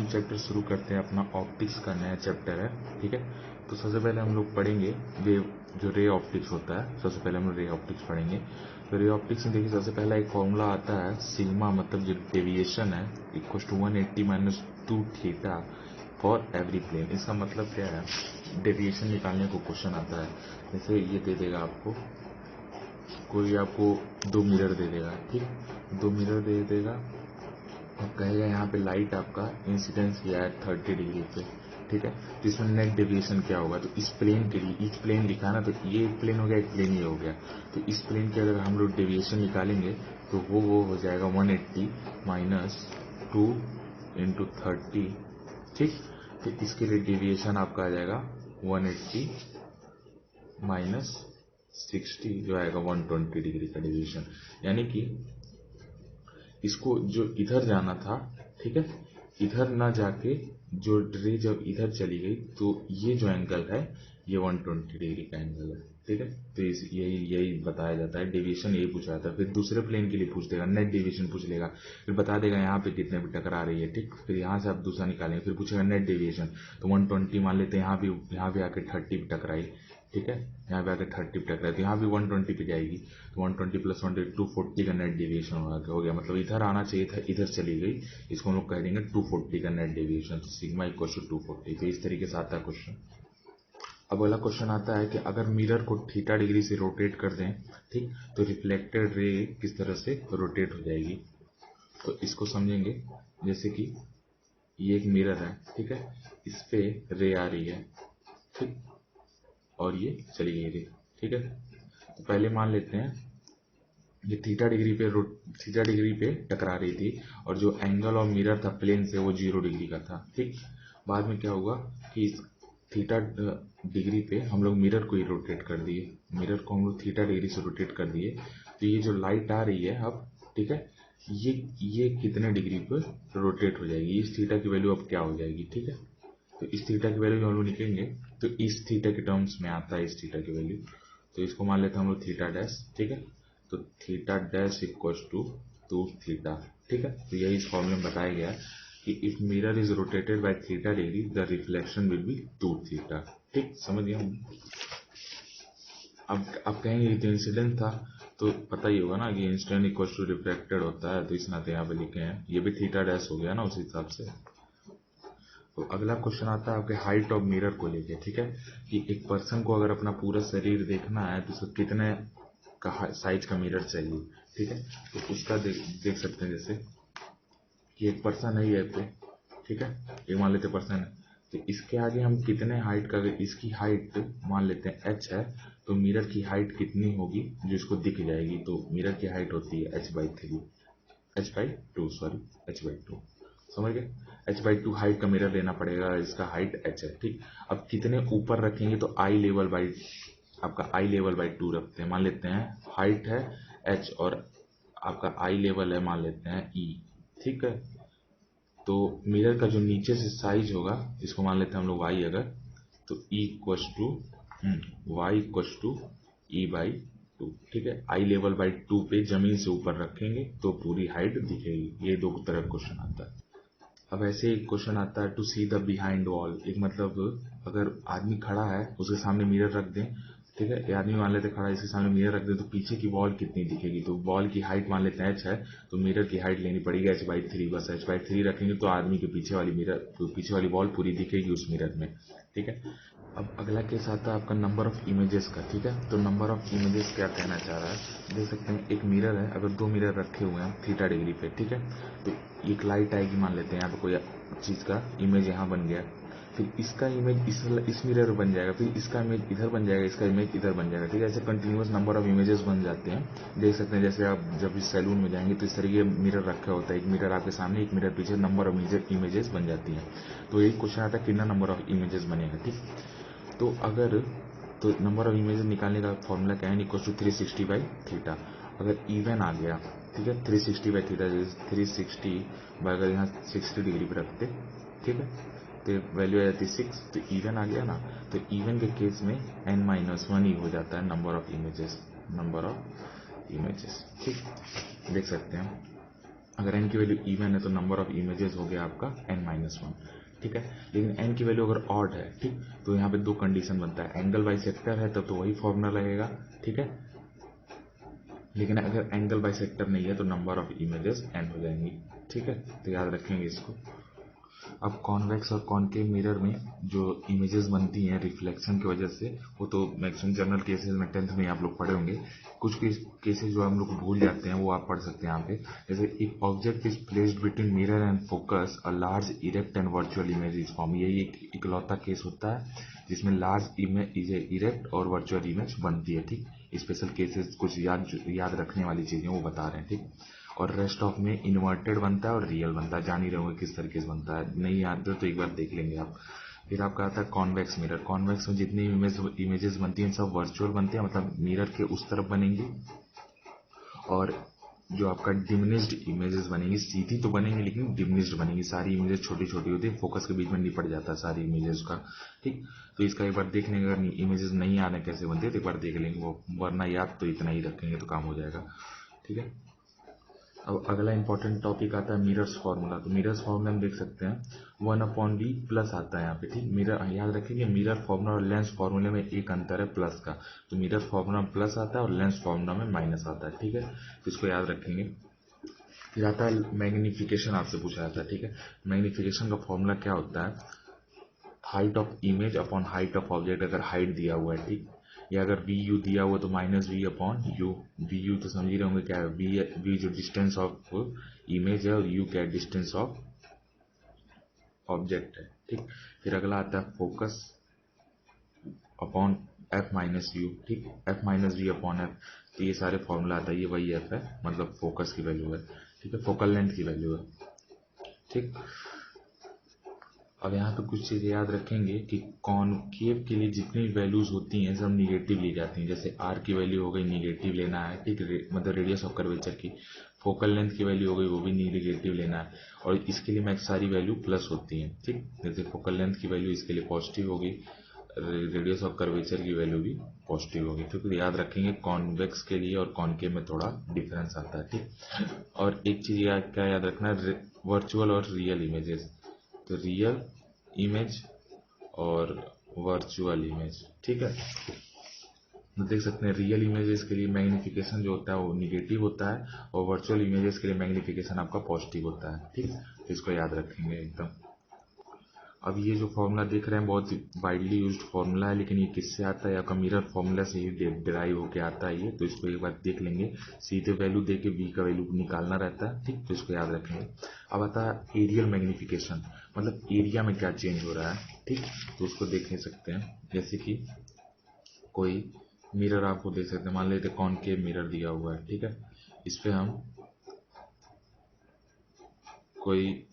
Chapter शुरू करते हैं अपना ऑप्टिक्स का नया चैप्टर है, ठीक है। तो सबसे पहले हम लोग पढ़ेंगे वेव, जो रे ऑप्टिक्स होता है। सबसे पहले हम लोग रे ऑप्टिक्स पढ़ेंगे। तो रे ऑप्टिक्स में देखिए सबसे पहला एक फॉर्मूला आता है सिग्मा, मतलब जो डेविएशन है equal to 180 - 2 theta for every plane. इसका मतलब क्या है, डेविएशन निकालने को क्वेश्चन आता है। जैसे ये दे देगा आपको, कोई आपको 2 मिरर दे देगा, ठीक, 2 मिरर दे देगा और कहेगा यहाँ पे लाइट आपका इंसिडेंस किया है 30 डिग्री पे, ठीक है। तो इसमें नेट डेविएशन क्या होगा, तो इस प्लेन के लिए ईच प्लेन लिखा ना, तो ये एक प्लेन हो गया, एक प्लेन ये हो गया। तो इस प्लेन के अगर हम लोग डेविएशन निकालेंगे तो वो हो जाएगा 180 - 2 × 30, ठीक। तो इसके लिए डेविएशन आपका आ जाएगा 180 - 60, जो आएगा 120 डिग्री का डेविएशन। यानी कि इसको जो इधर जाना था, ठीक है, इधर ना जाके जो रे जब इधर चली गई तो ये जो एंगल है ये 120 डिग्री का एंगल है, ठीक है। तो यही बताया जाता है, डेविएशन यही पूछा जाता है। फिर दूसरे प्लेन के लिए पूछ देगा, नेट डेविएशन पूछ लेगा, फिर बता देगा यहाँ पे कितने पे टकरा रही है, ठीक। फिर यहाँ से आप दूसरा निकालेंगे, फिर पूछेगा नेट डेविएशन, तो 120 मान लेते हैं, यहाँ भी आके 30 पे टकराई, ठीक है, यहाँ पे आके 30 पे टकराई, तो यहाँ भी 120 पे जाएगी, तो 120 + 120 240 का नेट डेविएशन हो गया। मतलब इधर आना चाहिए था, इधर चली गई, इसको हम लोग कह देंगे 240 का नेट डेविएशन। तो सिग्मा इक्वल टू 240। तो इस तरीके से आता है क्वेश्चन। अब अगला क्वेश्चन आता है कि अगर मिरर को थीटा डिग्री से रोटेट कर दें, ठीक, तो रिफ्लेक्टेड रे किस तरह से रोटेट हो जाएगी। तो इसको समझेंगे। जैसे कि ये एक मिरर है, ठीक है, इस पे रे आ रही है, ठीक, और ये चली गई रे, ठीक है। तो पहले मान लेते हैं ये थीटा डिग्री पे टकरा रही थी और जो एंगल ऑफ मिरर था प्लेन से वो 0 डिग्री का था, ठीक। बाद में क्या हुआ कि इस थीटा डिग्री पे हम लोग मिरर को ही रोटेट कर दिए, मिरर को हम लोग थीटा डिग्री से रोटेट कर दिए। तो ये जो लाइट आ रही है अब, ठीक है, ये कितने डिग्री पे रोटेट हो जाएगी, इस थीटा की वैल्यू अब क्या हो जाएगी, ठीक है। तो इस थीटा की वैल्यू हम लोग निकालेंगे, तो इस थीटा के टर्म्स में आता है इस थीटा की वैल्यू। तो इसको मान लेते हैं हम लोग थीटा डैश, ठीक है। तो theta dash equals to 2 theta, ठीक है। तो यही इस फॉर्मूले में बताया गया कि if mirror is rotated by theta degree the reflection will be 2 theta, ठीक, समझ गया हम। अब कहेंगे तो इंसिडेंट था, तो पता ही होगा ना कि इंसिडेंट इक्वल्स टू रिफ्लेक्टेड होता है, तो इस नाते यहाँ पे लिखे हैं, ये भी थीटा डैश हो गया ना उस हिसाब से। तो अगला क्वेश्चन आता है आपके हाइट ऑफ मिरर को लेके, ठीक है, कि एक पर्सन को अगर अपना पूरा शरीर देखना है तो उसको कितने का साइज का मिरर चाहिए, ठीक है। तो उसका देख सकते हैं, जैसे कि एक पर्सन है ये पे, ठीक है, ये मान लेते पर्सन है, तो इसके आगे हम कितने हाइट का, अगर इसकी हाइट मान लेते हैं h है, तो मिरर की हाइट कितनी होगी जो इसको दिख जाएगी। तो मिरर की हाइट होती है h/2, समझ गए। h/2 हाइट का मिरर लेना पड़ेगा, इसका हाइट h है, ठीक। अब कितने ऊपर रखेंगे, तो आई लेवल बाई 2 रखते हैं, मान लेते हैं हाइट है h और आपका आई लेवल है मान लेते हैं e, ठीक है। तो मिरर का जो नीचे से साइज होगा इसको मान लेते हैं हम लोग y, अगर तो e इक्वल्स टू e/2, ठीक है। आई लेवल बाई 2 पे जमीन से ऊपर रखेंगे तो पूरी हाइट दिखेगी। ये 2 तरह का क्वेश्चन आता है। अब ऐसे एक क्वेश्चन आता है to see the behind wall. एक मतलब अगर आदमी खड़ा है उसके सामने मिरर रख दें, ठीक है, ये आदमी मान लेते खड़ा है, इसके सामने मिरर रख दें तो पीछे की वॉल कितनी दिखेगी। तो वॉल की हाइट मान लेते हैं h है, तो मिरर की हाइट लेनी पड़ेगी h/3, बस h/3 रखेंगे तो आदमी के पीछे वाली वॉल पूरी दिखेगी उस मिरर में, ठीक है। अब अगला केस आता है आपका नंबर ऑफ इमेजेस का, ठीक है। तो नंबर ऑफ इमेजेस क्या कहना चाह रहा है, देख सकते हैं एक मिरर है, अगर 2 मिरर रखे हुए हैं थीटा डिग्री पे, ठीक है, तो एक लाइट आएगी, मान लेते हैं यहाँ पे कोई चीज़ का इमेज यहाँ बन गया, फिर इसका इमेज इस मिरर बन जाएगा, फिर इसका इमेज इधर बन जाएगा, इसका इमेज इधर बन जाएगा, ठीक है। ऐसे कंटिन्यूस नंबर ऑफ इमेजेस बन जाते हैं। देख सकते हैं जैसे आप जब इस सैलून में जाएंगे तो इस तरीके मिरर रखा होता है, एक मिरर आपके सामने, एक मिरर पीछे, नंबर ऑफ इमेजेस बन जाती हैं। तो यही क्वेश्चन आता है कितना नंबर ऑफ इमेजेस बनेगा, ठीक। तो नंबर ऑफ इमेजेस निकालने का फॉर्मूला क्या है, इक्वल टू 360/थीटा। अगर इवन आ गया, ठीक है, 360/थीटा, 360 अगर यहाँ 60 डिग्री पर रखते, ठीक है, तो वैल्यू आ जाती है 6, तो इवन आ गया ना। तो इवन के केस में n-1 ही हो जाता है नंबर ऑफ इमेजेस, ठीक, देख सकते हैं। अगर n की वैल्यू इवन है तो नंबर ऑफ इमेजेस हो गया आपका n-1, ठीक है। लेकिन n की वैल्यू अगर ऑड है, ठीक, तो यहाँ पे दो कंडीशन बनता है, एंगल बाइसेक्टर है तब तो वही फॉर्मूला लगेगा, ठीक है। लेकिन अगर एंगल बाइसेक्टर नहीं है तो नंबर ऑफ इमेजेस n हो जाएंगी, ठीक है। तो याद रखेंगे इसको। अब कॉन्वेक्स और कॉनकेव मिरर में जो इमेजेस बनती हैं रिफ्लेक्शन की वजह से, वो तो मैक्सिमम जनरल केसेस में 10th में आप लोग पढ़े होंगे। कुछ केसेस जो हम लोग भूल जाते हैं वो आप पढ़ सकते हैं यहाँ पे। जैसे if object is placed between mirror and focus a large erect and virtual image is form. यही एक इकलौता केस होता है जिसमें लार्ज इमेज इरेक्ट और वर्चुअल इमेज बनती है, ठीक। स्पेशल केसेस कुछ याद रखने वाली चीजें वो बता रहे हैं, ठीक। और रेस्ट ऑफ में इन्वर्टेड बनता है और रियल बनता है, जान ही रहे होंगे किस तरीके से बनता है, नहीं याद है तो एक बार देख लेंगे आप। फिर आपका आता है कॉन्वेक्स मिरर। कॉन्वेक्स में जितनी इमेजेस बनती हैं सब वर्चुअल बनती हैं, मतलब मिरर के उस तरफ बनेंगी। और जो आपका डिमिनिश्ड इमेजेस बनेंगी, सीधी तो बनेंगी लेकिन डिमिनिश्ड बनेंगी, सारी इमेजेस छोटी छोटी होती है, फोकस के बीच में निपट जाता है सारी इमेजेस का, ठीक। तो इसका एक बार देख लेंगे, अगर इमेजेस नहीं याद है कैसे बनती है तो एक बार देख लेंगे वो, वरना याद तो इतना ही रखेंगे तो काम हो जाएगा, ठीक है। अब अगला इंपॉर्टेंट टॉपिक आता है मिरर्स फार्मूला। तो मिरर्स फार्मूला हम देख सकते हैं 1/v प्लस आता है यहाँ पे, ठीक। मिरर याद रखेंगे, मिरर फार्मूला और लेंस फार्मूले में एक अंतर है प्लस का। तो मिरर फार्मूला में प्लस आता है और लेंस फार्मूला में माइनस आता है, ठीक है। तो इसको याद रखेंगे। फिर आता है मैग्निफिकेशन, आपसे पूछा जाता है, ठीक है। मैग्निफिकेशन का फॉर्मूला क्या होता है, height of image upon height of object. अगर हाइट दिया हुआ है, ठीक, या अगर वी यू दिया हुआ तो minus v upon u. V u तो समझ ही रहे होंगे क्या है, वी जो डिस्टेंस ऑफ इमेज है और यू क्या है, डिस्टेंस ऑफ ऑब्जेक्ट है, ठीक। फिर अगला आता है focus upon f minus u, ठीक, f minus v upon f. तो ये सारे फॉर्मूला आता है, ये वही एफ है, मतलब फोकस की वैल्यू है, ठीक है, फोकल लेंथ की वैल्यू है, ठीक। अब यहाँ पे कुछ चीजें याद रखेंगे कि कॉनकेव के लिए जितनी वैल्यूज होती हैं सब निगेटिव ली जाती हैं। जैसे आर की वैल्यू हो गई निगेटिव लेना है, ठीक, मतलब रेडियस ऑफ कर्वेचर की। फोकल लेंथ की वैल्यू हो गई वो भी निगेटिव लेना है, और इसके लिए मैक्स सारी वैल्यू प्लस होती हैं, ठीक। जैसे फोकल लेंथ की वैल्यू इसके लिए पॉजिटिव होगी, रेडियस ऑफ कर्वेचर की वैल्यू भी पॉजिटिव होगी, ठीक। तो याद रखेंगे कॉन्वेक्स के लिए और कॉनकेव में थोड़ा डिफरेंस आता है, ठीक। और एक चीज क्या याद रखना है, वर्चुअल और रियल इमेजेस। तो रियल इमेज और वर्चुअल इमेज, ठीक है। तो देख सकते हैं रियल इमेजेस के लिए मैग्निफिकेशन जो होता है वो निगेटिव होता है, और वर्चुअल इमेजेस के लिए मैग्निफिकेशन आपका पॉजिटिव होता है, ठीक। तो इसको याद रखेंगे एकदम। अब ये जो फॉर्मूला देख रहे हैं बहुत वाइडली यूज्ड फॉर्मूला है, लेकिन ये किससे आता है, आपका मिरर फॉर्मूला से ही डिराइव होके आता है ये। तो इसको एक बार देख लेंगे, सीधे वैल्यू दे के वी का वैल्यू निकालना रहता है, ठीक। तो इसको याद रखेंगे। अब आता है एरियल मैग्निफिकेशन, मतलब एरिया में क्या चेंज हो रहा है, ठीक। तो उसको देख नहीं सकते हैं, जैसे कि कोई मिरर आपको देख सकते हैं, मान लेते कॉनकेव मिरर दिया हुआ है, ठीक है। इस पे हम कोई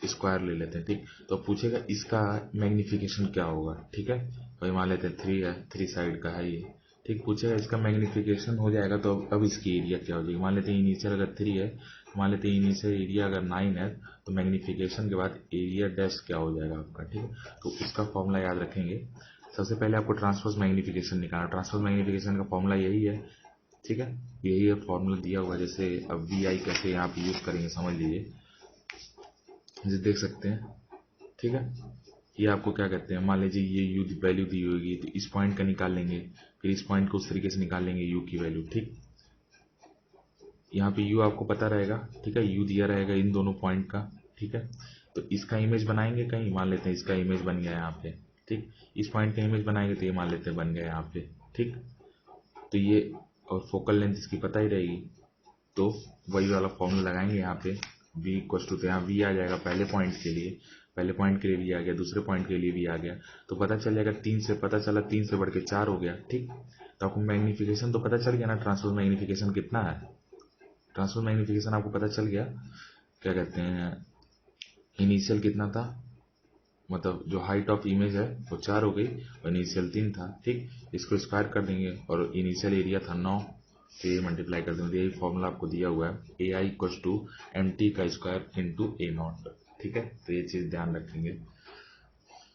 स्क्वायर ले लेते हैं, ठीक। तो पूछेगा इसका मैग्निफिकेशन क्या होगा, ठीक है। वही मान लेते हैं 3 है, 3 साइड का है ये, ठीक। पूछेगा इसका मैग्निफिकेशन हो जाएगा तो अब इसकी एरिया क्या हो जाएगी। मान लेते हैं इनिशियल अगर 3 है, मान लेते हैं इनिशियल एरिया अगर 9 है, तो मैग्निफिकेशन के बाद एरिया डैश क्या हो जाएगा आपका, ठीक है। तो उसका फॉर्मूला याद रखेंगे। सबसे पहले आपको ट्रांसवर्स मैग्निफिकेशन निकालना। ट्रांसवर्स मैग्निफिकेशन का फॉर्मूला यही है, ठीक है, यही है फॉर्मूला दिया हुआ। जैसे अब वी आई कैसे यहाँ पे यूज करेंगे समझ लीजिए, जैसे देख सकते हैं, ठीक है। ये आपको क्या कहते हैं, मान लीजिए ये यू वैल्यू दी होगी तो इस पॉइंट का निकाल लेंगे, फिर इस पॉइंट को उस तरीके से निकाल लेंगे यू की वैल्यू, ठीक। यहाँ पे यू आपको पता रहेगा, ठीक है, यू दिया रहेगा इन दोनों पॉइंट का, ठीक है। तो इसका इमेज बनाएंगे कहीं, मान लेते हैं इसका इमेज बन गया यहाँ पे, ठीक। इस पॉइंट का इमेज बनाएंगे तो ये मान लेते हैं बन गया यहाँ पे, ठीक। तो ये और फोकल लेंथ इसकी पता ही रहेगी, तो वही वाला फॉर्मूला लगाएंगे यहाँ पे, v इक्वल टू, तो यहाँ v आ जाएगा पहले पॉइंट के लिए, पहले पॉइंट के लिए v आ गया, दूसरे पॉइंट के लिए v आ गया। तो पता चल जाएगा 3 से, पता चला 3 से बढ़ के 4 हो गया, ठीक। तो आपको मैग्निफिकेशन तो पता चल गया ना, ट्रांसफर मैग्निफिकेशन कितना है। ट्रांसफर मैग्निफिकेशन आपको पता चल गया, क्या कहते हैं, इनिशियल कितना था, मतलब जो हाइट ऑफ इमेज है वो 4 हो गई और इनिशियल 3 था, ठीक। इसको स्क्वायर कर देंगे और इनिशियल एरिया था 9, तो ये मल्टीप्लाई कर देंगे। यही फॉर्मूला आपको दिया हुआ है, ए I equal to M T का स्क्वायर इंटू ए नॉट, ठीक है। तो ये चीज ध्यान रखेंगे।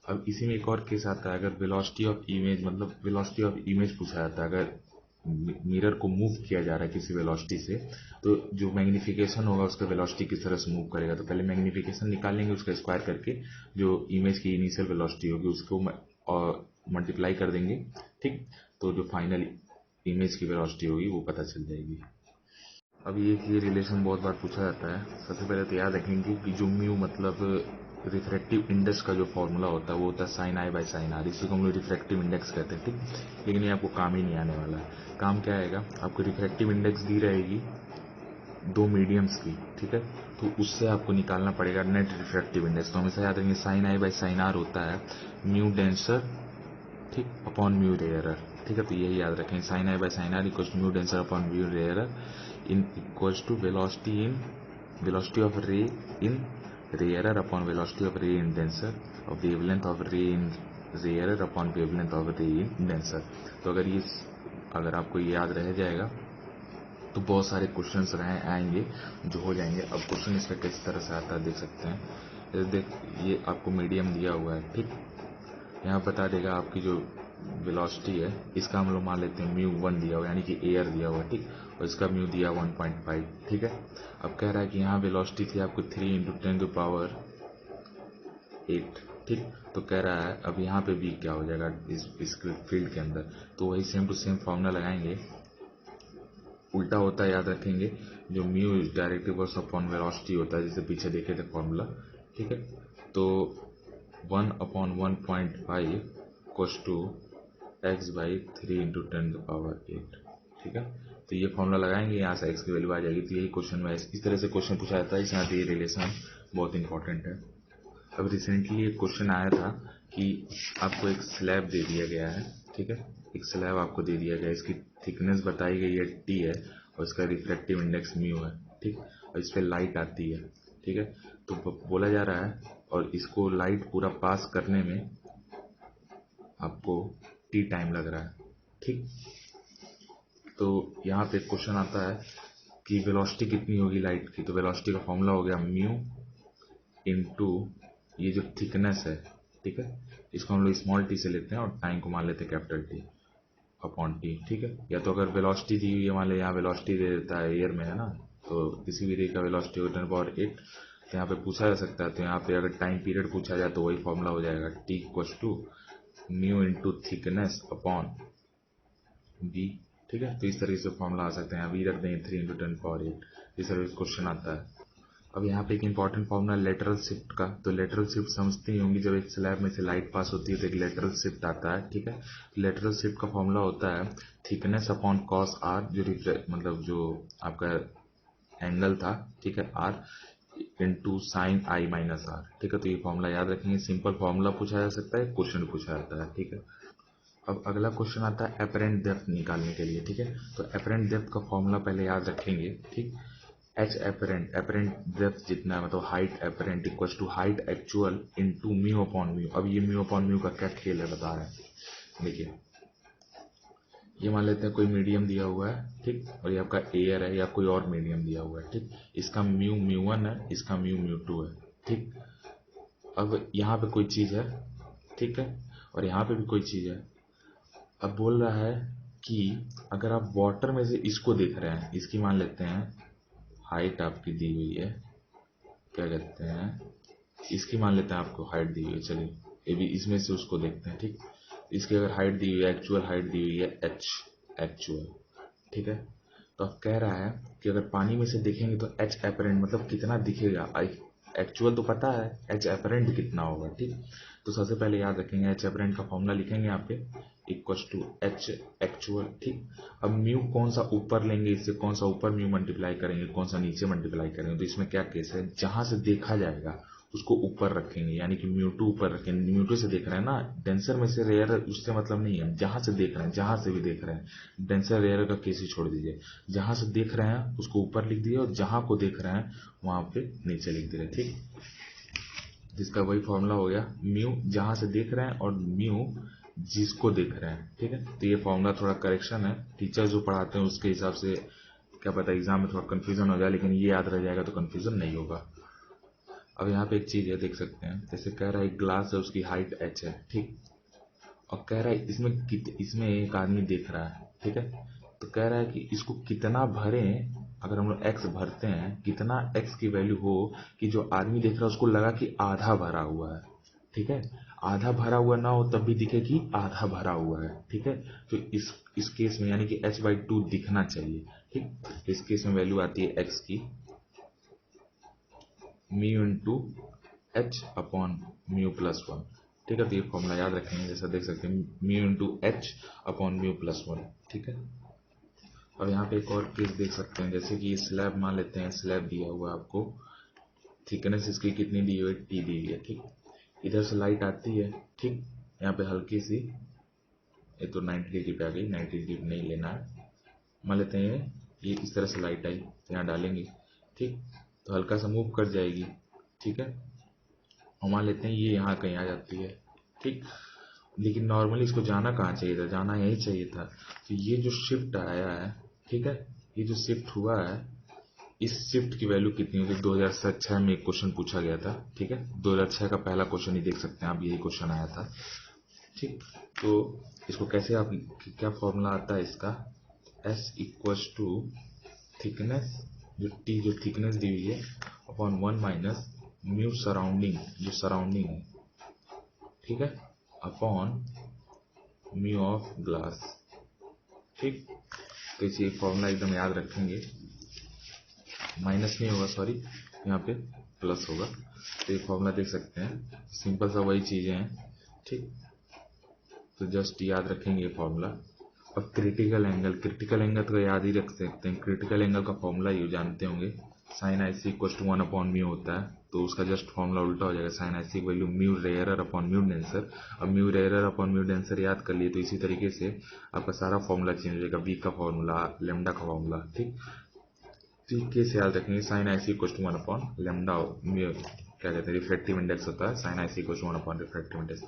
अब इसी में एक और केस आता है, अगर वेलोसिटी ऑफ इमेज, मतलब वेलोसिटी ऑफ इमेज पूछा जाता है, अगर मिरर को मूव किया जा रहा है किसी वेलोसिटी से, तो जो मैग्निफिकेशन होगा उसका वेलोसिटी किस तरह से मूव करेगा। तो पहले मैग्निफिकेशन निकाल लेंगे, उसका स्क्वायर करके जो इमेज की इनिशियल वेलोसिटी होगी उसको मल्टीप्लाई कर देंगे, ठीक। तो जो फाइनल इमेज की वेलोसिटी होगी वो पता चल जाएगी। अब ये रिलेशन बहुत बार पूछा जाता है। सबसे पहले तो याद रखेंगे कि जो म्यू मतलब रिफ्रैक्टिव इंडेक्स का जो फॉर्मूला होता है वो होता है sine i by sine r, इसी को हम लोग रिफ्रैक्टिव इंडेक्स कहते हैं, ठीक। लेकिन ये आपको काम ही नहीं आने वाला है। काम क्या आएगा, आपको रिफ्रैक्टिव इंडेक्स दी रहेगी दो मीडियम्स की, ठीक है। तो उससे आपको निकालना पड़ेगा नेट रिफ्रैक्टिव इंडेक्स। तो हमेशा याद रखेंगे sine i by sine r होता है म्यू डेंसर, ठीक, अपॉन म्यू रेयरर, ठीक है। तो यही याद रखें, sine i by sine r equals to mu denser upon mu rarer in equals to velocity of ray in rarer upon velocity of ray in denser और wavelength of ray in rarer upon wavelength of ray in denser. तो अगर आपको ये याद रह जाएगा तो बहुत सारे क्वेश्चंस आएंगे जो हो जाएंगे। अब क्वेश्चन इसका किस तरह से आता है देख सकते हैं। ये आपको मीडियम दिया हुआ है, ठीक। यहाँ बता देगा आपकी जो वेलोसिटी है, इसका हम लोग मान लेते हैं म्यू 1 दिया हुआ, यानी कि एयर दिया हुआ, ठीक। और इसका म्यू दिया 1.5, ठीक है। अब कह रहा है कि यहाँ वेलोसिटी थी आपको 3 × 10⁸, ठीक। तो कह रहा है अब यहाँ पे भी क्या हो जाएगा इस फील्ड के अंदर, तो वही सेम टू सेम फॉर्मूला लगाएंगे। उल्टा होता है, याद रखेंगे, जो mu direct inverse upon velocity होता है, जैसे पीछे देखे थे फॉर्मूला, ठीक है। तो 1/1.5 इक्वल्स टू x बाई 3 × 10⁸, ठीक है। तो ये फॉर्मूला लगाएंगे, यहाँ से x की वैल्यू आ जाएगी। तो यही क्वेश्चन में इस तरह से क्वेश्चन पूछा जाता है, इसमें ये रिलेशन बहुत इंपॉर्टेंट है। अब रिसेंटली एक क्वेश्चन आया था कि आपको एक स्लैब दे दिया गया है, ठीक है। एक स्लैब आपको दे दिया गया है, इसकी थिकनेस बताई गई है t है और इसका रिफ्रैक्टिव इंडेक्स म्यू है, ठीक। और इस पर लाइट आती है, ठीक है। तो बोला जा रहा है और इसको लाइट पूरा पास करने में आपको t टाइम लग रहा है, ठीक। तो यहाँ पे क्वेश्चन आता है कि वेलोसिटी कितनी होगी लाइट की। तो वेलोसिटी का फॉर्मूला हो गया म्यू इनटू ये जो थिकनेस है, ठीक है। इसको हम लोग स्मॉल टी से लेते हैं और टाइम को मान लेते हैं कैपिटल टी अपॉन टी, ठीक है। या तो अगर वेलोसिटी दी हुई है, मान ले यहाँ वेलोसिटी दे देता है, एयर में है ना, तो किसी भी रे का वेलोसिटी हो 10⁸, तो यहाँ पे पूछा जा सकता है। तो यहाँ पे अगर टाइम पीरियड पूछा जाए तो वही फॉर्मूला हो जाएगा t equals to mu into thickness upon b, ठीक है। तो इस तरीके से फॉर्मूला आ सकते हैं। अभी रख देंगे 3 × 10⁸, इस तरह से क्वेश्चन आता है। अब यहाँ पे एक इंपॉर्टेंट फॉर्मूला लेटरल शिफ्ट का। तो लेटरल शिफ्ट समझते ही होंगी, जब एक स्लैब में से लाइट पास होती है तो एक लेटरल शिफ्ट आता है, ठीक है। लेटरल शिफ्ट का फॉर्मूला होता है थिकनेस अपॉन कॉस आर, जो मतलब जो आपका एंगल था, ठीक है, r into sine i minus r, ठीक है। तो ये फॉर्मूला याद रखेंगे। सिंपल फॉर्मूला पूछा जा सकता है, क्वेश्चन पूछा जाता है, ठीक है। अब अगला क्वेश्चन आता है एपरेंट डेप्थ निकालने के लिए, ठीक है। तो एपरेंट डेप्थ का फॉर्मूला पहले याद रखेंगे, ठीक। एच एपरेंट डेप्थ जितना है, मतलब height apparent equals to height actual into mu upon mu. अब ये म्यू अपॉन म्यू का क्या खेल है बता रहे हैं। देखिए, ये मान लेते हैं कोई मीडियम दिया हुआ है, ठीक। और ये आपका एयर है या कोई और मीडियम दिया हुआ है, ठीक। इसका म्यू 1 है, इसका म्यू 2 है, ठीक। अब यहाँ पे कोई चीज है, ठीक है, और यहाँ पे भी कोई चीज है। अब बोल रहा है कि अगर आप वाटर में से इसको देख रहे हैं, इसकी मान लेते हैं हाइट आपकी दी हुई है, क्या कहते हैं, इसकी मान लेते हैं आपको हाइट दी हुई है। चलिए ये भी इसमें से उसको देखते हैं, ठीक। इसकी अगर हाइट दी हुई है, एक्चुअल हाइट दी हुई है एच एक्चुअल, ठीक है। तो अब कह रहा है कि अगर पानी में से देखेंगे तो एच एपरेंट मतलब कितना दिखेगा। एक्चुअल तो पता है, एच एपरेंट कितना होगा, ठीक। तो सबसे पहले याद रखेंगे एच एपरेंट का फॉर्मूला लिखेंगे यहाँ पे इक्वल्स टू एच एक्चुअल, ठीक। अब म्यू कौन सा ऊपर लेंगे, इससे कौन सा ऊपर म्यू मल्टीप्लाई करेंगे, कौन सा नीचे मल्टीप्लाई करेंगे। तो इसमें क्या केस है, जहां से देखा जाएगा उसको ऊपर रखेंगे, यानी कि म्यू 2 ऊपर रखेंगे। म्यू 2 से देख रहे हैं ना, डेंसर में से रेयर, उससे मतलब नहीं है, जहां से देख रहे हैं, जहां से भी देख रहे हैं। डेंसर रेयर का केस ही छोड़ दीजिए, जहां से देख रहे हैं उसको ऊपर लिख दिए और जहां को देख रहे हैं वहां पे नीचे लिख दे रहे, ठीक। जिसका वही फॉर्मूला हो गया म्यू जहां से देख रहे हैं और म्यू जिसको देख रहे हैं, ठीक है। तो ये फॉर्मूला थोड़ा करेक्शन है, टीचर जो पढ़ाते हैं उसके हिसाब से, क्या पता एग्जाम में थोड़ा कंफ्यूजन हो जाए, लेकिन ये याद रह जाएगा तो कंफ्यूजन नहीं होगा। अब यहाँ पे एक चीज है, देख सकते हैं, जैसे कह रहा है एक ग्लास है, उसकी हाइट h है, ठीक। और कह रहा है इसमें एक आदमी देख रहा है, ठीक है। तो कह रहा है कि इसको कितना भरें, अगर हम लोग x भरते हैं, कितना x की वैल्यू हो कि जो आदमी देख रहा है उसको लगा कि आधा भरा हुआ है। ठीक है, आधा भरा हुआ ना हो तब भी दिखे कि आधा भरा हुआ है। ठीक है, तो इस केस में यानी कि h/2 दिखना चाहिए। ठीक, इस केस में वैल्यू आती है x की mu into h upon mu plus 1। ठीक है, तो ये फॉर्मूला याद रखेंगे, जैसा देख सकते हैं mu into h upon mu plus 1। ठीक है, अब यहाँ पे एक और केस देख सकते हैं, जैसे कि स्लैब मान लेते हैं, स्लैब दिया हुआ है आपको, थिकनेस इसकी कितनी दी हुई है, t दी हुई है। ठीक, इधर से लाइट आती है। ठीक, यहाँ पे हल्की सी, ये तो 90 डिग्री पे आ गई, 90 डिग्री नहीं लेना है, मान लेते हैं ये इस तरह से लाइट आई, यहाँ डालेंगे। ठीक, तो हल्का सा मूव कर जाएगी। ठीक है, और मान लेते हैं ये यहाँ कहीं आ जाती है। ठीक, लेकिन नॉर्मली इसको जाना कहाँ चाहिए था, जाना यही चाहिए था। तो ये जो शिफ्ट आया है, ठीक है, ये जो शिफ्ट हुआ है, इस शिफ्ट की वैल्यू कितनी होगी। 2006 में एक क्वेश्चन पूछा गया था। ठीक है, 2006 का पहला क्वेश्चन ही देख सकते हैं आप, यही क्वेश्चन आया था। ठीक, तो इसको कैसे आप, क्या फॉर्मूला आता है इसका, s इक्वल्स टू थिकनेस, जो थिकनेस दी हुई है, अपॉन 1 माइनस म्यू सराउंडिंग, जो सराउंडिंग है। ठीक है, अपॉन म्यू ऑफ ग्लास। ठीक, तो इसे फॉर्मूला एकदम याद रखेंगे, माइनस नहीं होगा, सॉरी, यहाँ पे प्लस होगा। तो ये फॉर्मूला देख सकते हैं, सिंपल सा वही चीजें हैं। ठीक, तो जस्ट याद रखेंगे ये फॉर्मूला। अब क्रिटिकल एंगल तो याद ही रख सकते हैं, क्रिटिकल एंगल का फॉर्मूला ये जानते होंगे, sine i c equal to 1 upon mu होता है। तो उसका जस्ट फॉर्मूला उल्टा हो जाएगा, साइन आई सी की value mu rarer upon mu denser. अब mu rarer upon mu denser याद कर लिए, तो इसी तरीके से आपका सारा फॉर्मूला चेंज हो जाएगा, बी का फॉर्मूला, लेमडा का फॉर्मूला। ठीक, तरीके से याद रखेंगे, sine i c equal to 1 upon lambda, क्या कहते हैं, रिफ्लेक्टिव इंडेक्स होता है, sine i c equal to 1 upon reflective index.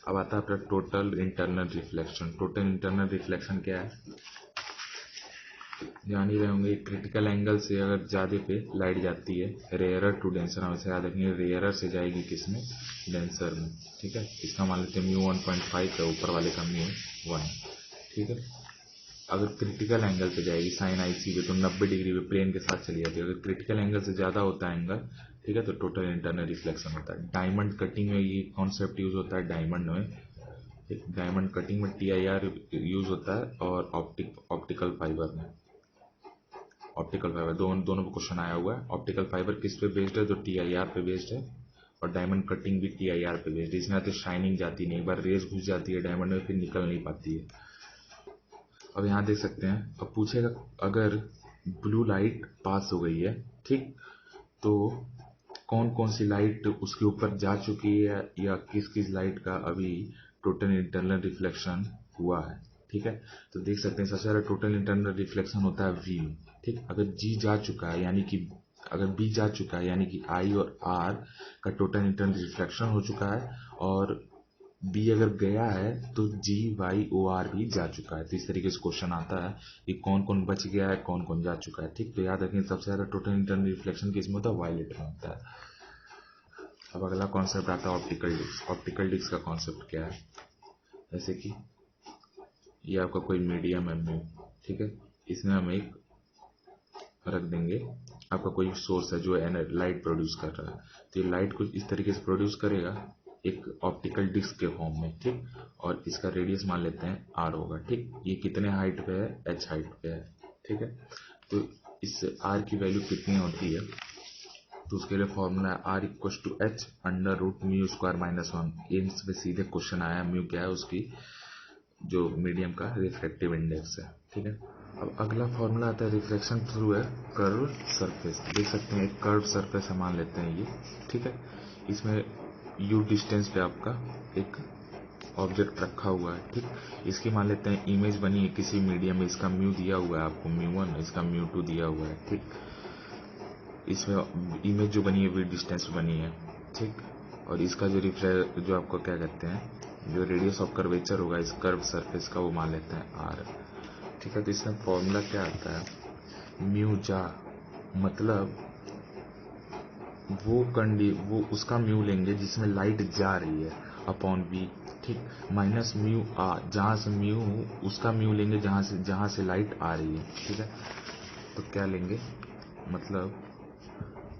अब आता है आपका total internal reflection. Total internal reflection क्या है, जान ही रहे होंगे, क्रिटिकल एंगल से अगर ज्यादा पे लाइट जाती है, रेयरर टू डेंसर, हमेशा याद रखेंगे रेयरर से जाएगी किसमें, डेंसर में। ठीक है, इसका मान लेते हैं म्यू 1.5 है, ऊपर वाले का म्यू 1। ठीक है, अगर क्रिटिकल एंगल पे जाएगी साइन आई सी पे, तो 90 डिग्री पे प्लेन के साथ चली जाती है। अगर क्रिटिकल एंगल से ज्यादा होता है एंगल, ठीक है, तो टोटल इंटरनल रिफ्लेक्शन होता है। डायमंड कटिंग में ये कॉन्सेप्ट यूज होता है, डायमंड में, डायमंड कटिंग में TIR यूज होता है, और ऑप्टिकल फाइबर में, ऑप्टिकल फाइबर दोनों पे क्वेश्चन आया हुआ है। ऑप्टिकल फाइबर किस पे बेस्ड है, जो TIR पे बेस्ड है, और डायमंड कटिंग भी TIR पे बेस्ड है। इसमें आते शाइनिंग जाती नहीं, एक बार रेस घुस जाती है डायमंड में, फिर निकल नहीं पाती है। अब यहाँ देख सकते हैं, अब पूछेगा अगर ब्लू लाइट पास हो गई है, ठीक, तो कौन कौन सी लाइट उसके ऊपर जा चुकी है, या किस किस लाइट का अभी टोटल इंटरनल रिफ्लेक्शन हुआ है। ठीक है, तो देख सकते हैं सबसे ज्यादा टोटल इंटरनल रिफ्लेक्शन होता है V में। ठीक, अगर G जा चुका है, यानी कि अगर B जा चुका है, यानी कि I और R का टोटल इंटरनल रिफ्लेक्शन हो चुका है, और B अगर गया है तो G Y O R भी जा चुका है। तो इस तरीके से क्वेश्चन आता है कि कौन कौन बच गया है, कौन कौन जा चुका है। ठीक, तो याद रखें सबसे ज्यादा टोटल इंटरनल रिफ्लेक्शन किसमें होता है, वायलेट में होता है। अब अगला कॉन्सेप्ट आता है ऑप्टिकल डिस्क। ऑप्टिकल डिस्क का कॉन्सेप्ट क्या है, जैसे कि ये आपका कोई मीडियम है म्यू, ठीक है, इसमें हम एक रख देंगे, आपका कोई सोर्स है जो लाइट प्रोड्यूस कर रहा है, तो ये लाइट कुछ इस तरीके से प्रोड्यूस करेगा एक ऑप्टिकल डिस्क के फॉर्म में। ठीक, और इसका रेडियस मान लेते हैं R होगा। ठीक, ये कितने हाइट पे है, H हाइट पे है। ठीक है, तो इस R की वैल्यू कितनी होती है, तो उसके लिए फॉर्मूला है R equal to H under root mu square minus 1। इस पे सीधे क्वेश्चन आया, म्यू क्या है, उसकी जो मीडियम का रिफ्लेक्टिव इंडेक्स है। ठीक है, अब अगला फॉर्मूला आता है reflection through a curve surface. देख सकते हैं एक कर्व सरफेस है, मान लेते हैं ये। ठीक है, इसमें U डिस्टेंस पे आपका एक ऑब्जेक्ट रखा हुआ है। ठीक, इसकी मान लेते हैं इमेज बनी है किसी मीडियम में, इसका म्यू दिया हुआ है आपको म्यू 1, इसका म्यू 2 दिया हुआ है। ठीक, इसमें इमेज जो बनी है V डिस्टेंस बनी है। ठीक, और इसका जो आपको क्या कहते हैं, जो रेडियस ऑफ कर्वेचर होगा इस कर्व सरफेस का, वो मान लेते हैं R। ठीक है, तो इसमें फॉर्मूला क्या आता है, म्यू जा, मतलब वो उसका म्यू लेंगे जिसमें लाइट जा रही है, अपॉन V। ठीक, माइनस म्यू जहाँ से म्यू उसका म्यू लेंगे जहाँ से लाइट आ रही है, ठीक है। तो क्या लेंगे, मतलब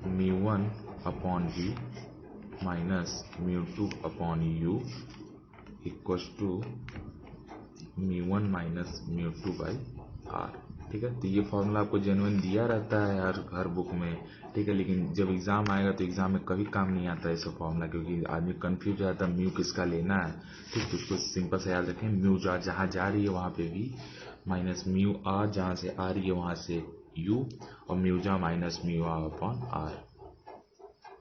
μ1 upon v minus μ2 upon u equals to μ1 minus μ2 by r, ठीक है। तो ये फॉर्मूला आपको जेन्युइन दिया रहता है हर बुक में, ठीक है, लेकिन जब एग्जाम आएगा तो एग्जाम में कभी काम नहीं आता है ऐसा फॉर्मूला, क्योंकि आदमी कंफ्यूज हो जाता है म्यू किसका लेना है, ठीक। तो उसको सिंपल से याद रखें, म्यू जहाँ जा रही है वहाँ पे v माइनस म्यू आर जहाँ से आ रही है वहाँ से u और म्यू जा minus mu r upon r.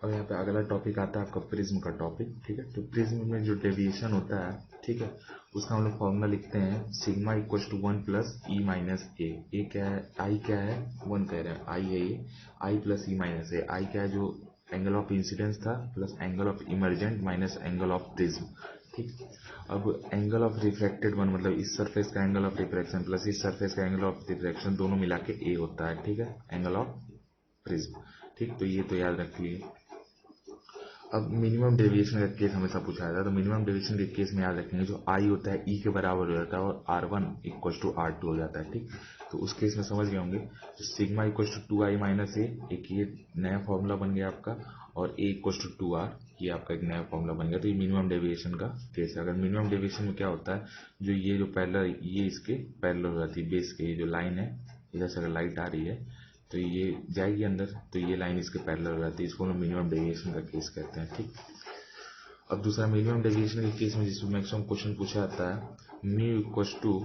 और यहाँ पे अगला टॉपिक आता है आपका प्रिज्म का टॉपिक, ठीक है। तो प्रिज्म में जो डेविएशन होता है, ठीक है, उसका हम लोग फॉर्मूला लिखते हैं sigma equal to 1 plus e minus a क्या है, आई क्या है, 1 कह रहे हैं, आई है ये, आई प्लस ई माइनस ए, आई क्या है जो एंगल ऑफ इंसिडेंस था plus angle of emergent minus angle of prism, ठीक। अब एंगल ऑफ रिफ्लेक्टेड वन मतलब इस सरफेस का एंगल ऑफ रिफ्रैक्शन प्लस इस सरफेस का एंगल ऑफ रिफ्रैक्शन दोनों मिला के ए होता है, ठीक है, एंगल ऑफ प्रिज्म, ठीक। तो ये तो याद रखिए। अब मिनिमम डेविएशन का केस हमेशा पूछा जाता है, तो मिनिमम डेविएशन के केस में याद रखेंगे जो आई होता है ई के बराबर हो जाता है और R1 इक्वल टू R2 हो जाता है, ठीक। तो उस केस में समझ गए होंगे, तो sigma equal to 2i minus a, एक ये नया फॉर्मूला बन गया आपका, और ए इक्वल टू 2r, ये आपका एक नया फॉर्मूला बन गया। तो ये मिनिमम डेविएशन का केस है। अगर मिनिमम डेविएशन में क्या होता है, जो ये जो पैरेलल ये इसके पैरेलल हो जाती है, बेस के ये जो लाइन है इधर से अगर लाइट आ रही है तो ये जाएगी अंदर, तो ये लाइन इसके पैरेलल हो जाती है, इसको हम मिनिमम डेविएशन का केस कहते हैं, ठीक। अब दूसरा मिनिमम डेविएशन के केस में जिसमें मैक्सिमम क्वेश्चन पूछा जाता है mu equal to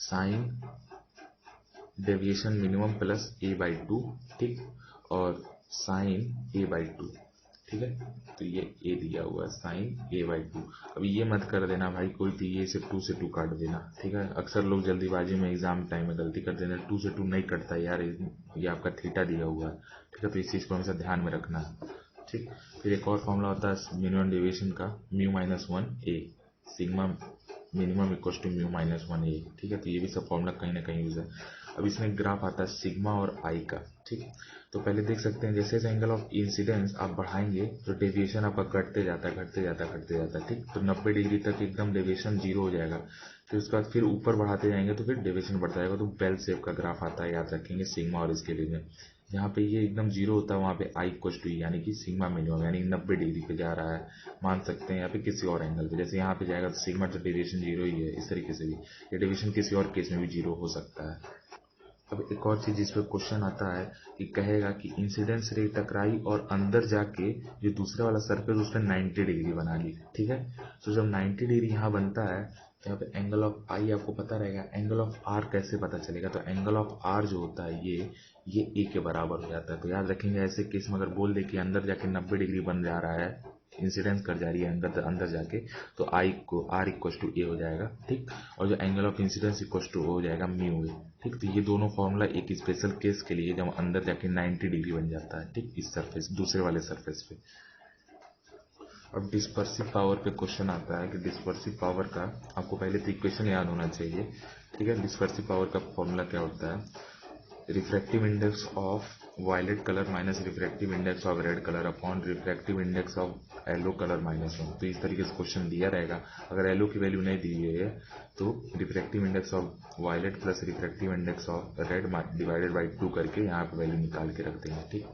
sine deviation minimum plus a by 2, ठीक, और साइन a बाई 2, ठीक है। तो ये a दिया हुआ है साइन a बाई 2। अब ये मत कर देना भाई कोई तो ये से 2 से 2 काट देना, ठीक है। अक्सर लोग जल्दीबाजी में एग्जाम टाइम में गलती कर देना, 2 से 2 नहीं कटता यार, ये आपका थीटा दिया हुआ है, ठीक है। तो इस चीज़ को हमेशा ध्यान में रखना है, ठीक। फिर एक और फॉर्मूला होता है मिनिमम डेविएशन का mu minus 1 a, sigma minimum equal to mu minus 1 a, ठीक है। तो ये भी सब फॉर्मूला कहीं ना कहीं यूज है। अब इसमें ग्राफ आता है सिग्मा और आई का, ठीक। तो पहले देख सकते हैं जैसे जैसे एंगल ऑफ इंसिडेंस आप बढ़ाएंगे तो डेविएशन आपका घटते जाता है, ठीक। तो 90 डिग्री तक एकदम डेविएशन जीरो हो जाएगा, फिर उसके बाद फिर ऊपर बढ़ाते जाएंगे तो फिर डेविएशन बढ़ता जाएगा। तो बेल शेप का ग्राफ आता है, याद रखेंगे सिग्मा और इसके लिए। जहाँ पे ये एकदम जीरो होता है वहाँ पे आई इक्वल टू यानी कि सिग्मा मिनिमम यानी 90 डिग्री पे जा रहा है, मान सकते हैं, या फिर किसी और एंगल पे, जैसे यहाँ पे जाएगा तो सिग्मा तो डेविएशन जीरो ही है, इस तरीके से भी ये डेविएशन किसी और केस में भी जीरो हो सकता है। अब एक और चीज जिस पे क्वेश्चन आता है कि कहेगा कि इंसिडेंस रे टकराई और अंदर जाके जो दूसरे वाला सरफेस उस पर 90 डिग्री बना ली, ठीक है। तो जब 90 डिग्री यहाँ बनता है तो यहाँ पे एंगल ऑफ आई आपको पता रहेगा, एंगल ऑफ आर कैसे पता चलेगा, तो एंगल ऑफ आर जो होता है ये ए के बराबर हो जाता है। तो याद रखेंगे ऐसे केस में अगर बोल दे कि अंदर जाके 90 डिग्री बन जा रहा है, इंसिडेंस कर जा रही है अंदर जाके, तो आई को आर इक्वल टू ए हो जाएगा, ठीक। और जो angle of incidence equal to हो जाएगा म्यू ए, ठीक। तो ये दोनों फॉर्मूला एक स्पेशल केस के लिए जब अंदर जाके 90 डिग्री बन जाता है, ठीक, इस सरफेस दूसरे वाले सरफेस पे। अब डिस्पर्सिव पावर पे क्वेश्चन आता है कि डिस्पर्सिव पावर का आपको पहले तो इक्वेशन याद होना चाहिए, ठीक है। डिस्पर्सिव पावर का फॉर्मूला क्या होता है, refractive index of violet colour minus refractive index of red colour upon refractive index of yellow colour minus 1। तो इस तरीके से क्वेश्चन दिया रहेगा, अगर येलो की वैल्यू नहीं दी हुई है तो refractive index of violet plus refractive index of red divided by 2 करके यहाँ पे वैल्यू निकाल के रख देंगे, ठीक।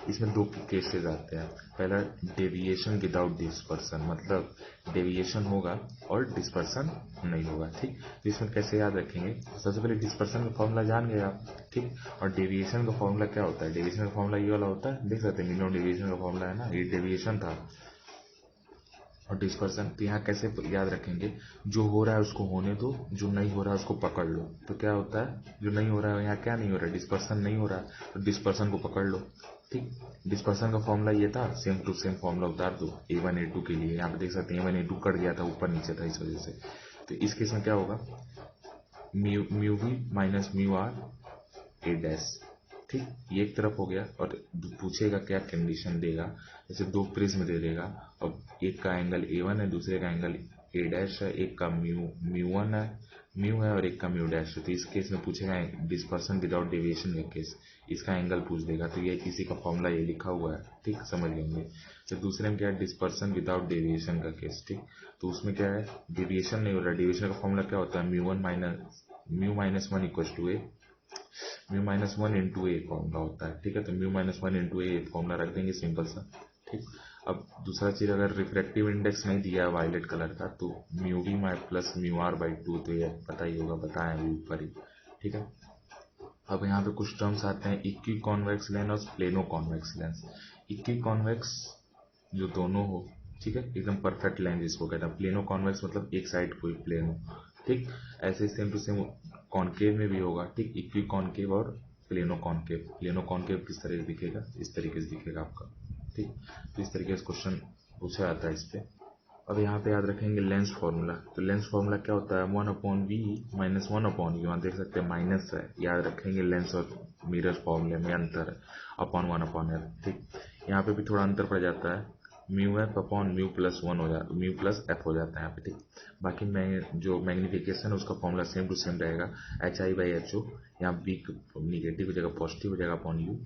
इसमें दो केसेस आते हैं, पहला डेविएशन विदाउट डिस्पर्सन, मतलब डेविएशन होगा और डिस्पर्सन नहीं होगा, ठीक। तो इसमें कैसे याद रखेंगे, सबसे पहले डिस्पर्सन का फॉर्मूला जान गए आप, ठीक। और डेविएशन का फॉर्मूला क्या होता है, डेविएशन का फॉर्मूला ये वाला होता है, देख सकते हैं मिनिमम डेविएशन का फॉर्मूला है ना, ये डेविएशन था और डिस्पर्सन। तो यहाँ कैसे याद रखेंगे, जो हो रहा है उसको होने दो, जो नहीं हो रहा है उसको पकड़ लो। तो क्या होता है, जो नहीं हो रहा है यहाँ क्या नहीं हो रहा है, डिस्पर्सन नहीं हो रहा है, तो डिस्पर्सन को पकड़ लो, ठीक। डिस्पर्सन का फॉर्मूला ये था, सेम टू सेम फॉर्मूला उतार दो A1 A2 के लिए, यहाँ पे देख सकते हैं A1 A2 कट गया था, ऊपर नीचे था, इस वजह से। तो इस केस में क्या होगा, mu v minus mu r a dash, ठीक। ये एक तरफ हो गया, और पूछेगा क्या कंडीशन देगा, जैसे दो प्रिज्म दे देगा, अब एक का एंगल A1 है, दूसरे का एंगल A डैश है, एक का म्यू 1 है, म्यू है और एक का म्यू डैश है। तो इस केस में पूछेगा डिस्पर्सन विदाउट डेविएशन का केस, इसका एंगल पूछ देगा। तो ये इसी का फॉर्मूला ये लिखा हुआ है, ठीक, समझ लेंगे। तो दूसरे में क्या है, डिस्पर्सन विदाउट डेविएशन का केस, ठीक। तो उसमें क्या है, डेविएशन नहीं हो रहा। डेविएशन का फॉर्मूला क्या होता है, mu minus one equal to a, mu minus one into a formula होता है, ठीक है। तो mu minus one into a formula रख देंगे, सिंपल सा, ठीक। अब दूसरा चीज, अगर रिफ्रैक्टिव इंडेक्स नहीं दिया है वायलेट कलर का, तो mu v my plus mu r by two, तो ये पता ही होगा, बताएं अभी ऊपर ही, ठीक है। अब यहाँ पे कुछ टर्म्स आते हैं, इक्वी कॉन्वेक्स लेंस और plano convex lens. Equi convex जो दोनों हो, ठीक है, एकदम परफेक्ट लेंस जिसको कहते हैं। प्लेनो कॉन्वेक्स मतलब एक साइड कोई प्लेन हो, ठीक। ऐसे सेम टू सेम कॉनकेव में भी होगा, ठीक। इक्वी कॉनकेव और प्लेनो कॉनकेव। प्लेनो कॉनकेव किस तरह से दिखेगा, इस तरीके से दिखेगा आपका, ठीक। तो इस तरीके से क्वेश्चन पूछा जाता है इस पे। अब यहाँ पे याद रखेंगे लेंस फार्मूला। तो लेंस फार्मूला क्या होता है, 1/v माइनस 1/u। यहाँ देख सकते हैं माइनस है, याद रखेंगे लेंस और मिरर फॉर्मूले में अंतर है, अपॉन 1/f, ठीक। यहाँ पे भी थोड़ा अंतर पड़ जाता है, mu F upon mu plus one हो जाता है, म्यू प्लस एफ हो जाता है यहाँ पे, ठीक। बाकी मैं जो मैग्निफिकेशन है उसका फॉर्मूला सेम टू सेम रहेगा, HI/HO। यहाँ बी निगेटिव की जगह पॉजिटिव हो जाएगा upon you,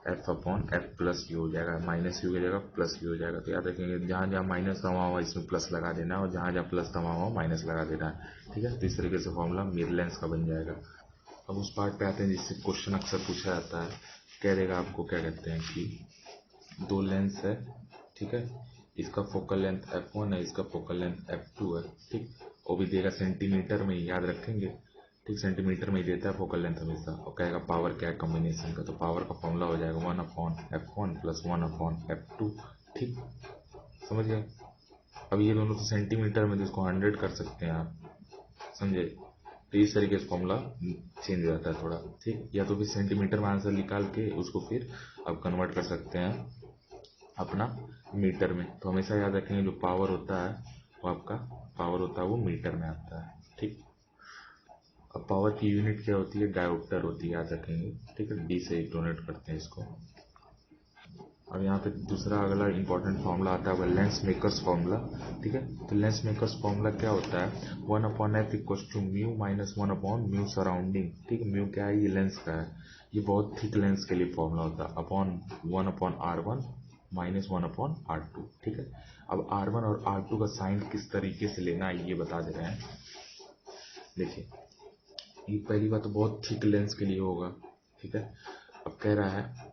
F upon F plus you हो जाएगा, माइनस यू की जगह प्लस यू हो जाएगा। तो याद रखेंगे जहाँ जहाँ माइनस थमा हुआ इसमें प्लस लगा देना है, और जहाँ जहाँ प्लस थमा हुआ माइनस लगा देना है, ठीक है। तो इस तरीके से फॉर्मूला मिरर लेंस का बन जाएगा। अब उस पार्ट पे आते हैं जिससे क्वेश्चन अक्सर पूछा जाता है, कह देगा आपको क्या कहते हैं कि दो लेंस है, ठीक है, इसका फोकल लेंथ f1 है, इसका फोकल लेंथ f2 है, ठीक। वो भी देगा सेंटीमीटर में, याद रखेंगे, ठीक। सेंटीमीटर में ही देता है फोकल लेंथ हमेशा, और कहेगा पावर क्या है कॉम्बिनेशन का। तो पावर का फॉर्मूला हो जाएगा 1/f1 प्लस 1/f2, ठीक, समझ गए। अब ये दोनों तो सेंटीमीटर में, जिसको 100 कर सकते हैं आप, समझे। तो इस तरीके से फॉर्मूला चेंज हो जाता है थोड़ा, ठीक। या तो फिर सेंटीमीटर में आंसर निकाल के उसको फिर अब कन्वर्ट कर सकते हैं अपना मीटर में। तो हमेशा याद रखेंगे जो पावर होता है वो आपका पावर होता है वो मीटर में आता है, ठीक। अब पावर की यूनिट क्या होती है, डायोप्टर होती है, याद रखेंगे, ठीक है। डी से डोनेट करते हैं इसको। अब यहाँ पे दूसरा अगला इंपॉर्टेंट फॉर्मूला आता है लेंस मेकर्स फॉर्मूला, ठीक है। तो लेंस मेकर्स फॉर्मूला क्या होता है, 1/f equal to mu minus 1/म्यू सराउंडिंग, ठीक। म्यू क्या है, ये लेंस का है, ये बहुत थिक लेंस के लिए फॉर्मूला होता है, अपॉन 1/r1 माइनस 1/r2, ठीक है। अब r1 और r2 का साइन किस तरीके से लेना है ये बता दे रहे हैं। देखिए, ये पहली बात तो बहुत थिक लेंस के लिए होगा, ठीक है। अब कह रहा है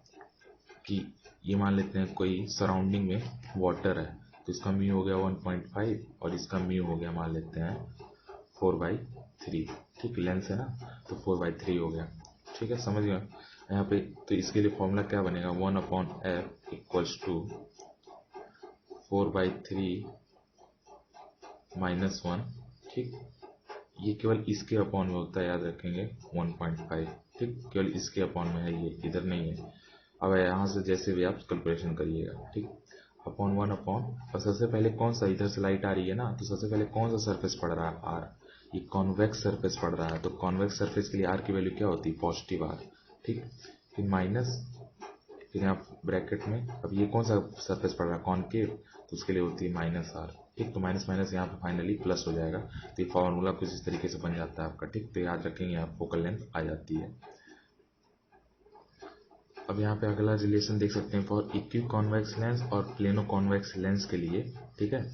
कि ये मान लेते हैं कोई सराउंडिंग में वाटर है, तो इसका म्यू हो गया 1.5 और इसका म्यू हो गया मान लेते हैं 4/3, ठीक। लेंस है ना, तो 4/3 हो गया, ठीक है, समझ गए यहाँ पे। तो इसके लिए फॉर्मूला क्या बनेगा, 1/f इक्वल्स टू 4/3 माइनस 1, ठीक। ये केवल इसके अपॉन में होता है, याद रखेंगे 1.5, ठीक। केवल इसके अपॉन में है, ये इधर नहीं है। अब यहाँ से जैसे भी आप कैलकुलेशन करिएगा, ठीक। अपॉन 1/, और सबसे पहले कौन सा, इधर से लाइट आ रही है ना, तो सबसे पहले कौन सा सरफेस पड़ रहा है, आर। ये कॉन्वेक्स सरफेस पड़ रहा है, तो कॉन्वेक्स सरफेस के लिए आर की वैल्यू क्या होती है, पॉजिटिव आर, ठीक। फिर माइनस, फिर यहाँ ब्रैकेट में, अब ये कौन सा सरफेस पड़ रहा है, कॉनकेव, तो उसके लिए होती है माइनस आर, ठीक। तो माइनस माइनस यहाँ पे फाइनली प्लस हो जाएगा। तो ये फॉर्मूला कुछ इस तरीके से बन जाता है आपका, ठीक। तो याद रखेंगे आप फोकल लेंथ आ जाती है। अब यहाँ पे अगला रिलेशन देख सकते हैं फॉर इक्वी कॉन्वेक्स लेंस और प्लेनो कॉन्वेक्स लेंस के लिए, ठीक है।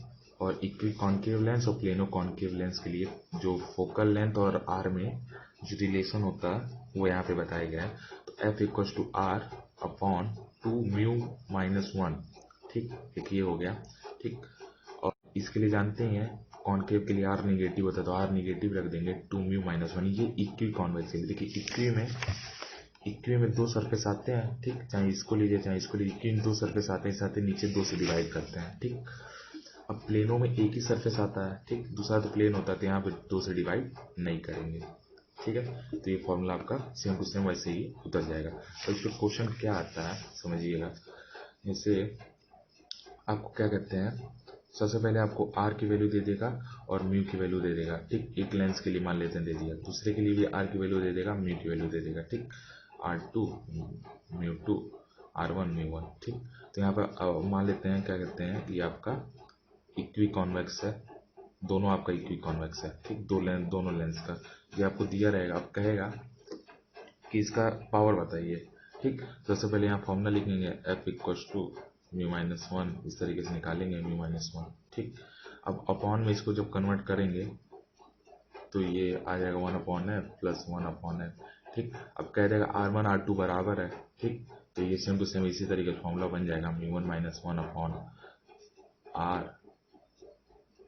और इक्वी कॉन्केव लेंस और प्लेनो कॉन्केव लेंस के लिए जो फोकल लेंथ और आर में जो रिलेशन होता है वो यहाँ पे बताया गया है। तो f equal to r upon 2 mu minus 1, ठीक। एक ये हो गया, ठीक। और इसके लिए जानते हैं कॉन्केव के लिए आर निगेटिव होता है, तो आर निगेटिव रख देंगे, 2 म्यू माइनस 1। ये इक्वी कॉन्वेक्स है। देखिए इक्वी में दो सरफेस आते हैं, ठीक। चाहे इसको लीजिए चाहे इसको लीजिए, इक्वी में दो सरफेस आते हैं, साथ ही नीचे 2 से डिवाइड करते हैं, ठीक। अब प्लेनों में एक ही सरफेस आता है, ठीक। दूसरा तो प्लेन होता है, तो यहाँ पे 2 से डिवाइड नहीं करेंगे, ठीक है। तो ये फॉर्मूला आपका सेम टू सेम वैसे ही उतर जाएगा। तो इस पर क्वेश्चन क्या आता है समझिएगा। जैसे आपको क्या कहते हैं, सबसे पहले आपको आर की वैल्यू दे देगा और म्यू की वैल्यू दे देगा, ठीक। एक लेंस के लिए मान लेते हैं दे दिया, दूसरे के लिए भी आर की वैल्यू दे देगा, म्यू की वैल्यू दे देगा, ठीक। R2 म्यू 2, R1 म्यू 1, ठीक। तो यहाँ पर मान लेते हैं क्या कहते हैं, ये आपका इक्वी कॉन्वेक्स है, दोनों आपका इक्वी कॉन्वेक्स है, ठीक, दोनों लेंस का ये आपको दिया रहेगा। अब कहेगा कि इसका पावर बताइए, ठीक। तो सबसे पहले यहाँ फॉर्मूला लिखेंगे f equals to mu minus one, इस तरीके से निकालेंगे म्यू माइनस वन, ठीक। अब अपॉन में इसको जब कन्वर्ट करेंगे तो ये आ जाएगा one upon F plus one upon F, ठीक। अब कह देगा आर वन आर टू बराबर है, ठीक। तो ये सेम टू सेम इसी तरीके से फॉर्मूला बन जाएगा mu one minus one upon r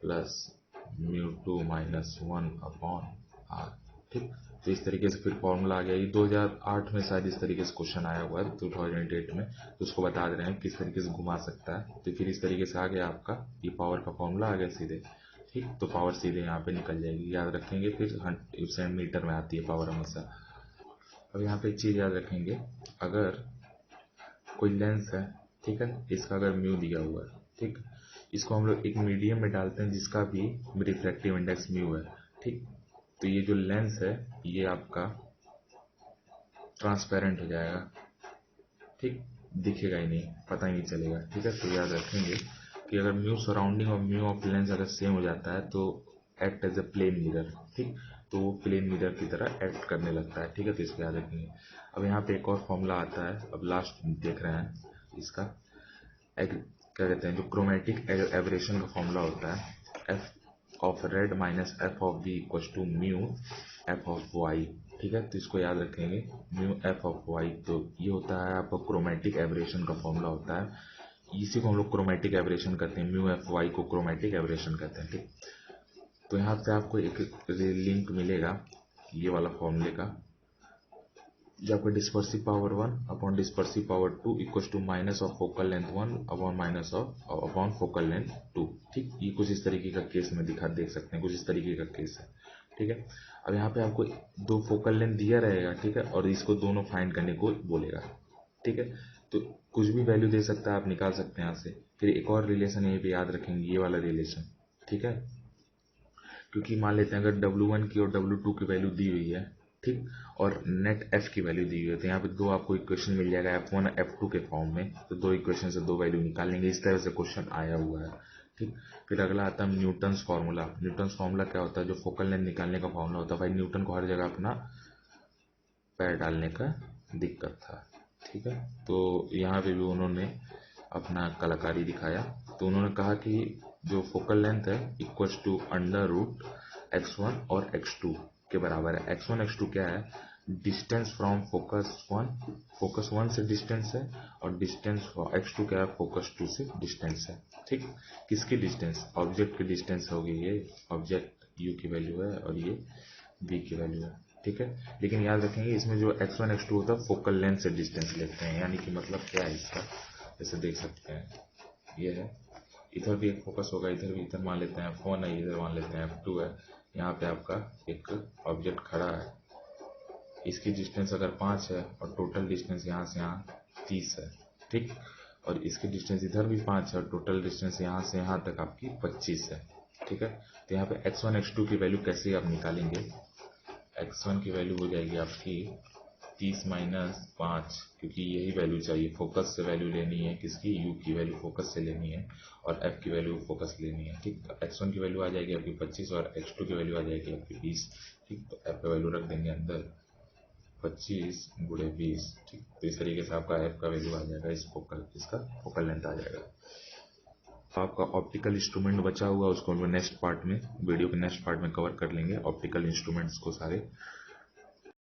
plus mu two minus one upon r, ठीक। तो इस तरीके से फिर फॉर्मूला आ गया। ये 2008 में शायद इस तरीके से क्वेश्चन आया हुआ है, 2008 में, तो उसको बता दे रहे हैं किस तरीके से घुमा सकता है। तो फिर इस तरीके से आ गया आपका ये पावर का फॉर्मूला आ गया सीधे, ठीक। तो पावर सीधे यहाँ पे निकल जाएगी, याद रखेंगे। फिर सेंटीमीटर में आती है पावर हमेशा। अब यहाँ पे एक चीज़ याद रखेंगे, अगर कोई लेंस है, ठीक है, इसका अगर म्यू दिया हुआ है, ठीक, इसको हम लोग एक मीडियम में डालते हैं जिसका भी रिफ्रैक्टिव इंडेक्स म्यू है, ठीक। तो ये जो लेंस है ये आपका ट्रांसपेरेंट हो जाएगा, ठीक, दिखेगा ही नहीं, पता ही नहीं चलेगा, ठीक है। तो याद रखेंगे कि अगर म्यू सराउंडिंग और म्यू ऑफ लेंस अगर सेम हो जाता है तो act as a plane mirror, ठीक। तो वो प्लेन मिरर की तरह एक्ट करने लगता है, ठीक है। तो इसको याद रखेंगे। अब यहाँ पे एक और फॉर्मूला आता है, अब लास्ट देख रहे हैं इसका क्या कहते हैं, जो क्रोमेटिक एवरेशन का फॉर्मूला होता है, f of red minus f of b equal to mu f of y, ठीक है। तो इसको याद रखेंगे म्यू एफ ऑफ वाई, तो ये होता है आपका क्रोमेटिक एवरेशन का फॉर्मूला होता है। इसी को हम लोग क्रोमेटिक एवरेशन कहते हैं, म्यू एफ वाई को क्रोमेटिक एवरेशन कहते हैं, ठीक। तो यहाँ पे आपको एक लिंक मिलेगा ये वाला फॉर्मूले का, जो आपका dispersive power one upon dispersive power two equal to minus of focal length one upon minus of upon focal length two, ठीक। ये कुछ इस तरीके का केस में देख सकते हैं, कुछ इस तरीके का केस है, ठीक है। अब यहाँ पे आपको दो फोकल लेंथ दिया रहेगा, ठीक है, और इसको दोनों फाइंड करने को बोलेगा, ठीक है। तो कुछ भी वैल्यू दे सकता है, आप निकाल सकते हैं यहाँ से। फिर एक और रिलेशन यहीं पे याद रखेंगे, ये वाला रिलेशन, ठीक है। क्योंकि मान लेते हैं अगर W1 की और W2 की वैल्यू दी हुई है, ठीक, और नेट F की वैल्यू दी हुई है, तो यहाँ पे दो आपको इक्वेशन मिल जाएगा F1 F2 के फॉर्म में। तो दो इक्वेशन से दो वैल्यू निकाल लेंगे, इस तरह से क्वेश्चन आया हुआ है, ठीक। फिर अगला आता है न्यूटन्स फार्मूला। न्यूटन्स फार्मूला क्या होता है, जो फोकल लेंथ निकालने का फॉर्मूला होता है। भाई न्यूटन को हर जगह अपना पैर डालने का दिक्कत था, ठीक है। तो यहाँ पे भी उन्होंने अपना कलाकारी दिखाया। तो उन्होंने कहा कि जो फोकल लेंथ है equals to under root x1 और x2 के बराबर है। x1 x2 क्या है, डिस्टेंस फ्रॉम फोकस वन से डिस्टेंस है, और डिस्टेंस x2 क्या है, फोकस टू से डिस्टेंस है, ठीक। किसकी डिस्टेंस, ऑब्जेक्ट की डिस्टेंस होगी, ये ऑब्जेक्ट u की वैल्यू है और ये v की वैल्यू है, ठीक है। लेकिन याद रखेंगे इसमें जो x1 x2 होता है फोकल लेंथ से डिस्टेंस लेते हैं, यानी कि मतलब क्या है इसका, जैसे देख सकते हैं ये है, इधर भी एक फोकस होगा, इधर भी, इधर मान लेते हैं F1 है, इधर मान लेते हैं F2 है। यहाँ पे आपका एक ऑब्जेक्ट खड़ा है, इसकी डिस्टेंस अगर 5 है और टोटल डिस्टेंस यहाँ से यहाँ 30 है, ठीक। और इसकी डिस्टेंस इधर भी 5 है और टोटल डिस्टेंस यहाँ से यहाँ तक आपकी 25 है, ठीक है। तो यहाँ पे x1 x2 की वैल्यू कैसे आप निकालेंगे, x1 की वैल्यू हो जाएगी आपकी 30 माइनस 5, क्योंकि यही वैल्यू चाहिए, फोकस से वैल्यू लेनी है, किसकी, u की वैल्यू फोकस से लेनी है, और f की वैल्यू फोकस लेनी है, ठीक। तो x1 की वैल्यू आ जाएगी आपकी 25 और x2 की वैल्यू आ जाएगी आपकी 20, ठीक। तो f का वैल्यू रख देंगे अंदर 25 गुणे 20, ठीक। तो इस तरीके से आपका f का वैल्यू आ जाएगा, इसका फोकल लेंथ आ जाएगा। आपका ऑप्टिकल इंस्ट्रूमेंट बचा हुआ उसको हम नेक्स्ट पार्ट में, वीडियो के नेक्स्ट पार्ट में कवर कर लेंगे, ऑप्टिकल इंस्ट्रूमेंट्स को सारे।